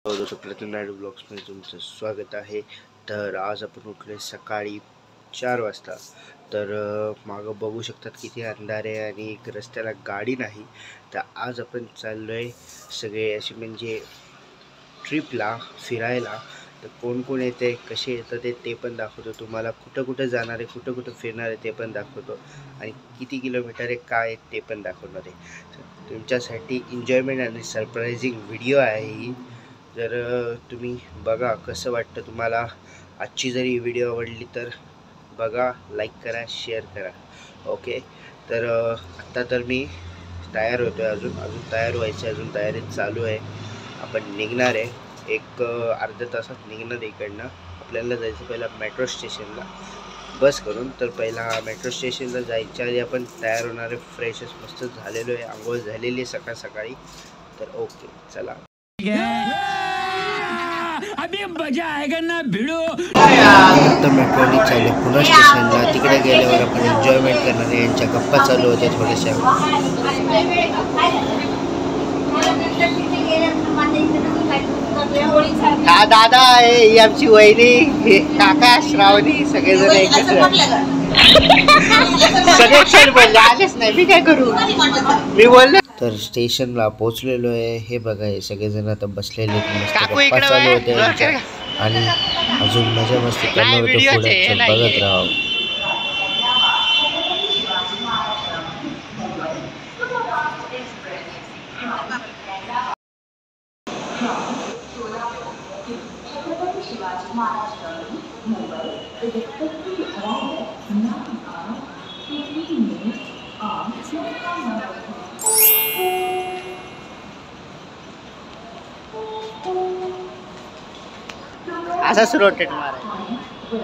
प्रथम नायडू ब्लॉग्समध्ये तुमचं स्वागत आहे। तर आज आपण उठले सकाळी 4 वाजता। तर मागं बघू शकतात किती अंधार आहे आणि एक रस्त्याला गाडी नाही। तर आज आपण चाललोय सगळे असे म्हणजे ट्रिपला फिरायला। तर कोण कोण येते कसे येतात ते पण दाखवतो तुम्हाला, कुठं कुठं जाणार आहे, कुठं कुठं फिरणार आहे ते पण दाखवतो आणि किती किलोमीटर आहे काय आहे ते पण दाखवणार आहे। तर तुमच्यासाठी एन्जॉयमेंट आणि सरप्रायझिंग व्हिडिओ आहे ही। जर तुम्ही बघा कसं वाटतं तुम्हाला। आजची जरी व्हिडिओ आवडली तर बघा, लाईक करा, शेअर करा। ओके, तर आत्ता तर मी तयार होतो आहे, अजून तयार व्हायचं आहे, अजून तयारी चालू आहे। आपण निघणार आहे एक अर्ध्या तासात निघणार इकडनं। आपल्याला जायचं पहिला मेट्रो स्टेशनला बस करून। तर पहिला मेट्रो स्टेशनला जायच्या आधी आपण तयार होणार आहे, फ्रेशच मस्त झालेलो आहे, आंघोळ झालेली आहे सकाळ सकाळी। तर ओके चला, अभी मजा आएगा ना भिड़ो। आता मेट्रोनी चालू पुणे स्टेशनला। तिकडे गेल्यावर आपण एन्जॉयमेंट करणार आहे। यांच्या गप्पा चालू होत्या थोड्याशा। हा दादा आहे, ही आमची वहिनी, काका, श्रावणी, सगळेजण एकत्र। सगळे क्षण बोलले, आलेच नाही, मी काय करू, मी बोललो। तर स्टेशनला पोहोचलेलो आहे। हे बघा, हे सगळेजण आता बसलेले गप्पा चालू होते यांच्या आणि अजून मजा मस्ती करणार होतो पुढे। बघत राहा। असाच रोटेट मारायचा।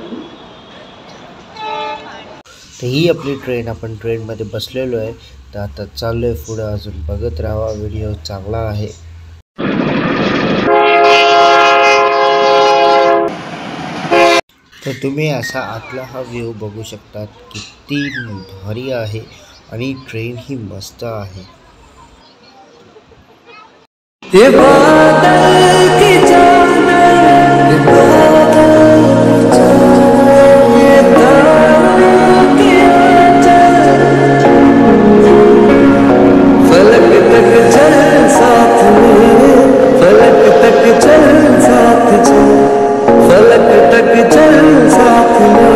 तर ही आपली ट्रेन, आपण ट्रेनमध्ये बसलेलो आहे। तर आता चाललोय पुढे, अजून बघत राहा, व्हिडिओ चांगला आहे। तर तुम्ही असा आतला हा व्ह्यू बघू शकतात, किती भारी आहे आणि ट्रेन ही मस्त आहे।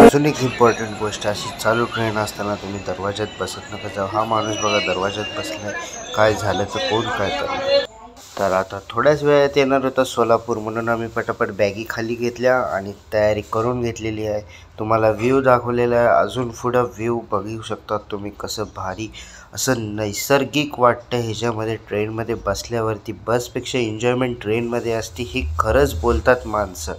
अजून एक इम्पॉर्टंट गोष्ट, अशी चालू ट्रेन असताना तुम्ही दरवाज्यात बसत नका जाऊ। हा माणूस बघा दरवाज्यात बसलाय, काय झालं तर कोण काय करणार। तर आता थोड्याच वेळात येणार होता सोलापूर, म्हणून आम्ही पटापट बॅगी खाली घेतल्या आणि तयारी करून घेतलेली आहे। तुम्हाला व्ह्यू दाखवलेला आहे, अजून पुढं व्ह्यू बघू शकतात तुम्ही, कसं भारी असं नैसर्गिक वाटतं ह्याच्यामध्ये ट्रेनमध्ये बसल्यावरती। बसपेक्षा एन्जॉयमेंट ट्रेनमध्ये असते, ही खरंच बोलतात माणसं।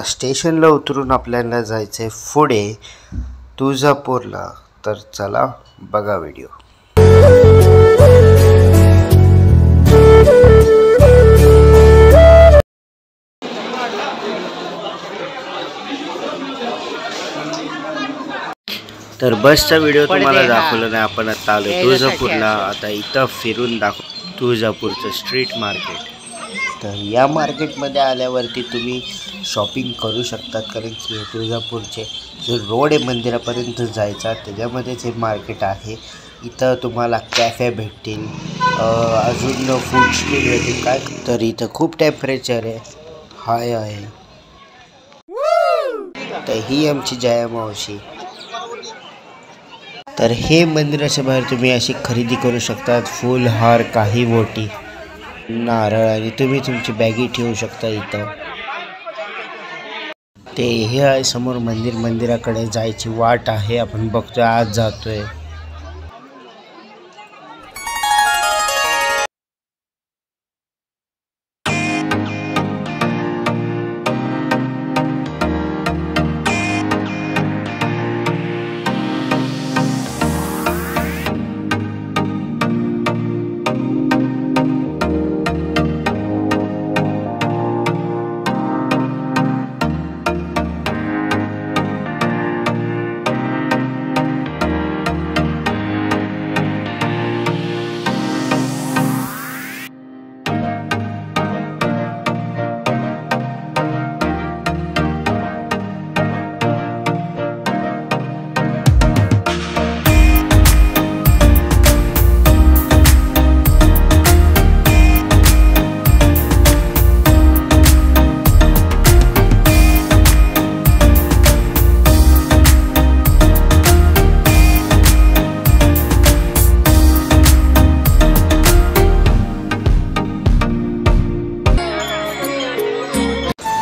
स्टेशनला उतरून आपल्याला जायचं आहे पुढे तुळजापूरला। तर चला बघा व्हिडिओ। तर बसचा व्हिडिओ तुम्हाला दाखवला नाही, आपण आता आलो तुळजापूरला। आता इथं फिरून दाखव तुळजापूरचं स्ट्रीट मार्केट। तर या मार्केटमध्ये आल्यावरती तुम्ही शॉपिंग करू शकतात, कारण की तुळजापूरचे जो रोड आहे मंदिरापर्यंत जायचा त्याच्यामध्येच हे मार्केट आहे। इथं तुम्हाला कॅफे भेटतील, अजून फूड स्ट्रीट भेटतील काय। तर इथं खूप टेम्परेचर आहे, हाय आहे। तर ही आमची जया मावशी। तर हे मंदिराच्या बाहेर तुम्ही अशी खरेदी करू शकतात, फूल हार काही मोठी। नारळ आणि तुम्ही तुमची बॅगी ठेवू शकता इथं. ते हे आहे समोर मंदिर, मंदिराकडे जायची वाट आहे. आपण बघतोय आज जातोय.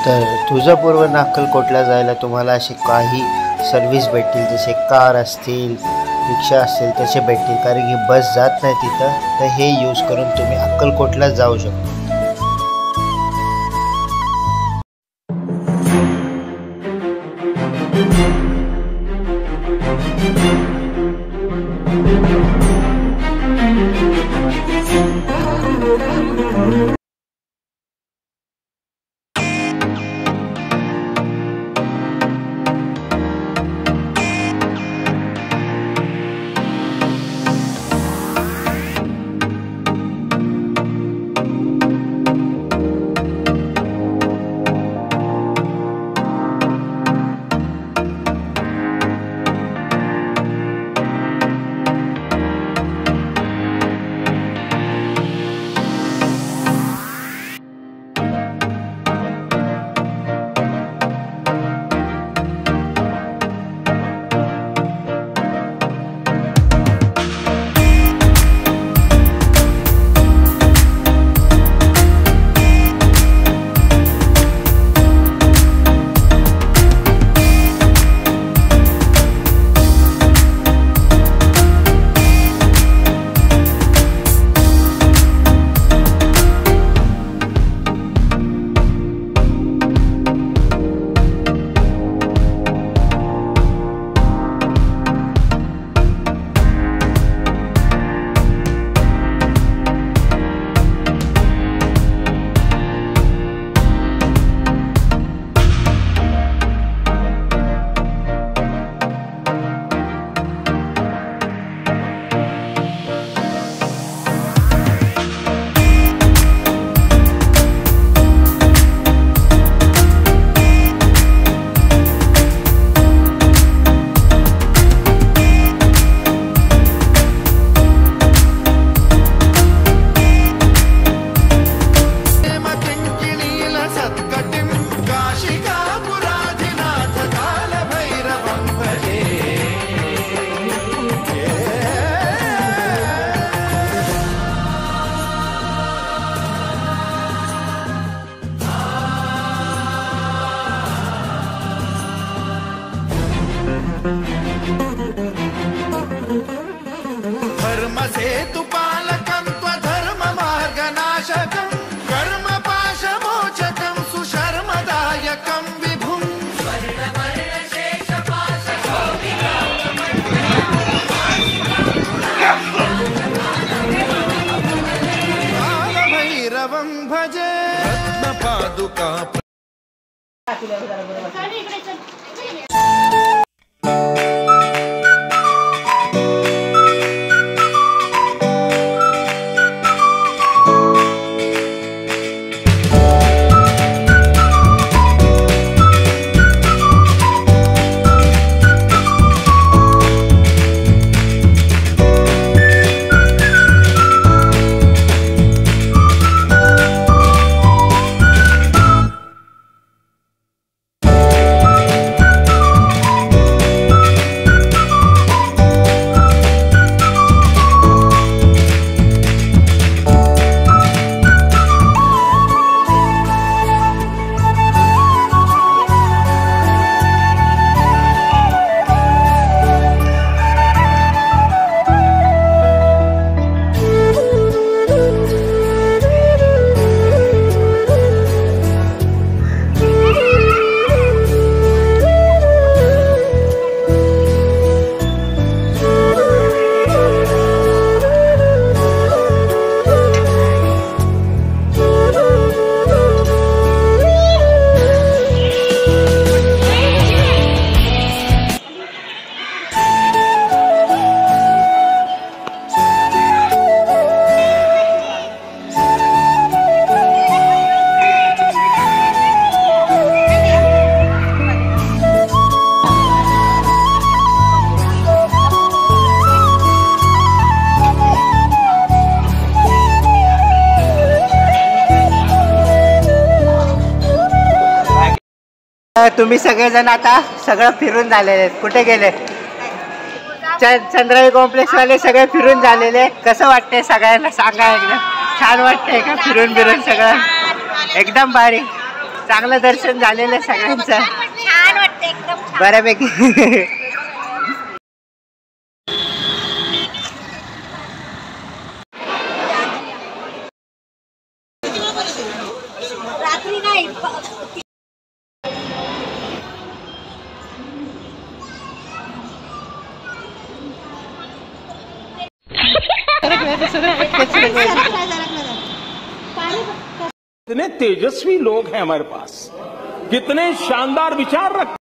तर तुळजापूरवरून अक्कलकोटला जायला तुम्हाला असे काही सर्विस भेटतील, जसे कार असतील, रिक्षा असतील तसे भेटतील. कारण की बस जात नाही तिथं, तर हे यूज करून तुम्ही अक्कलकोटला जाऊ शकता. धर्मसेतुपालकं त्वधर्ममार्गनाशकं कर्मपाशमोचकं सुशर्मदायकं विभुं कालभैरवं भजे रत्नपादुका तुम्ही सगळेजण आता सगळं फिरून झालेले आहेत. कुठे गेले? चंद्राई कॉम्प्लेक्स वाले सगळे फिरून झालेले. कसं वाटतंय सगळ्यांना सांगा एकदम. छान वाटतंय का फिरून फिरून सगळं? एकदम भारी. चांगलं दर्शन झालेलं आहे सगळ्यांचं. छान वाटतं एकदम. बऱ्यापैकी. रात्री नाही. कितने तेजस्वी लोग हैं हमारे पास, कितने शानदार विचार रखते